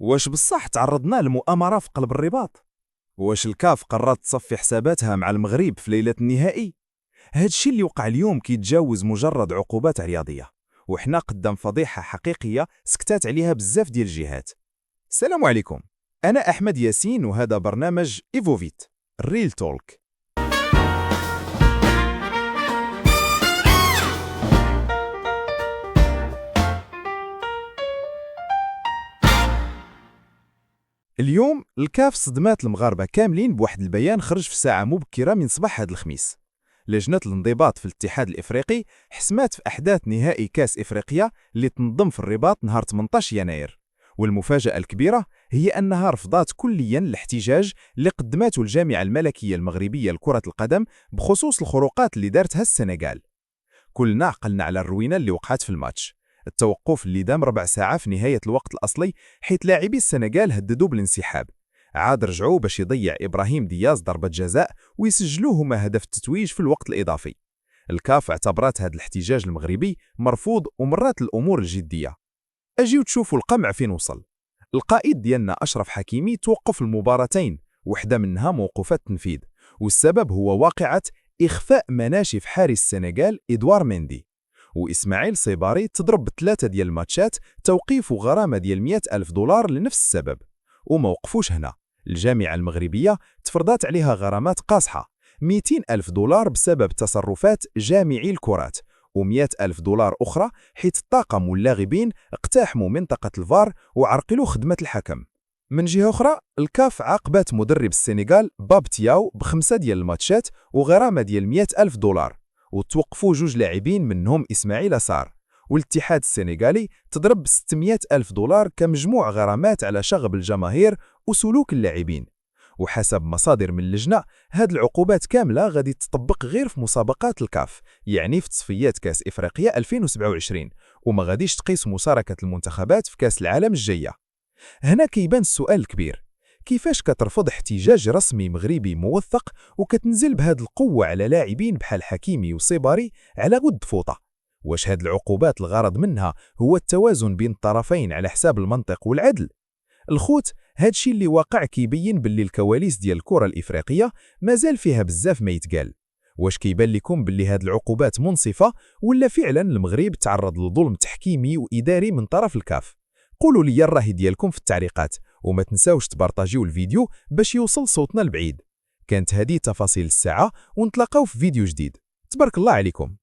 واش بصح تعرضنا لمؤامرة في قلب الرباط؟ واش الكاف قررت تصفي حساباتها مع المغرب في ليلة النهائي؟ هادشي اللي وقع اليوم كيتجاوز مجرد عقوبات رياضية، وحنا قدام فضيحة حقيقية سكتات عليها بزاف ديال الجهات. السلام عليكم، أنا أحمد ياسين وهذا برنامج إيفوفيت الريل تولك. اليوم الكاف صدمات المغاربة كاملين بواحد البيان خرج في ساعة مبكرة من صباح هذا الخميس. لجنة الانضباط في الاتحاد الإفريقي حسمات في أحداث نهائي كاس إفريقيا اللي تنظم في الرباط نهار 18 يناير، والمفاجأة الكبيرة هي أنها رفضات كليا الاحتجاج اللي قدمته الجامعة الملكية المغربية لكرة القدم بخصوص الخروقات اللي دارتها السنغال. كلنا عقلنا على الروينة اللي وقعت في الماتش، التوقف اللي دام 4 ساعات في نهاية الوقت الأصلي حيث لاعبي السنغال هددوا بالانسحاب. عاد رجعوا باش يضيع إبراهيم دياز ضربة جزاء ويسجلوه هما هدف التتويج في الوقت الإضافي. الكاف اعتبرت هذا الاحتجاج المغربي مرفوض ومرات الأمور الجدية. أجيو تشوفوا القمع فين وصل. القائد ديالنا أشرف حكيمي توقف المباراتين، وحدة منها موقوفات تنفيذ، والسبب هو واقعة إخفاء مناشف حارس السنغال إدوار ميندي. وإسماعيل صيباري تضرب ب3 ديال الماتشات توقيف وغرامة ديال 100,000 دولار لنفس السبب. وما وقفوش هنا، الجامعة المغربية تفرضات عليها غرامات قاصحة، 200,000 دولار بسبب تصرفات جامعي الكرات، و100,000 دولار أخرى حيث الطاقم واللاعبين اقتحموا منطقة الفار وعرقلوا خدمة الحكم. من جهة أخرى الكاف عاقبت مدرب السنغال باب تياو ب5 ديال الماتشات وغرامة ديال 100,000 دولار، وتوقفوا 2 لاعبين منهم إسماعيل أسار. والاتحاد السنغالي تضرب 600,000 دولار كمجموع غرامات على شغب الجماهير وسلوك اللاعبين. وحسب مصادر من اللجنة هاد العقوبات كاملة غادي تطبق غير في مسابقات الكاف، يعني في تصفيات كاس إفريقيا 2027، وما غاديش تقيس مشاركة المنتخبات في كاس العالم الجاية. هنا كيبان السؤال الكبير، كيفاش كترفض احتجاج رسمي مغربي موثق وكتنزل بهاد القوة على لاعبين بحال حكيمي وصيباري على غد فوطة؟ واش هاد العقوبات الغرض منها هو التوازن بين الطرفين على حساب المنطق والعدل؟ الخوت، هادشي اللي واقع كيبين باللي الكواليس ديال الكرة الإفريقية مازال فيها بزاف ما يتقال. واش كيبان لكم باللي هاد العقوبات منصفة ولا فعلا المغرب تعرض لظلم تحكيمي وإداري من طرف الكاف؟ قولوا لي الرأي ديالكم في التعليقات، وما تنساوش تبارطاجيو الفيديو باش يوصل صوتنا لبعيد. كانت هذه تفاصيل الساعة، ونتلاقاو في فيديو جديد. تبارك الله عليكم.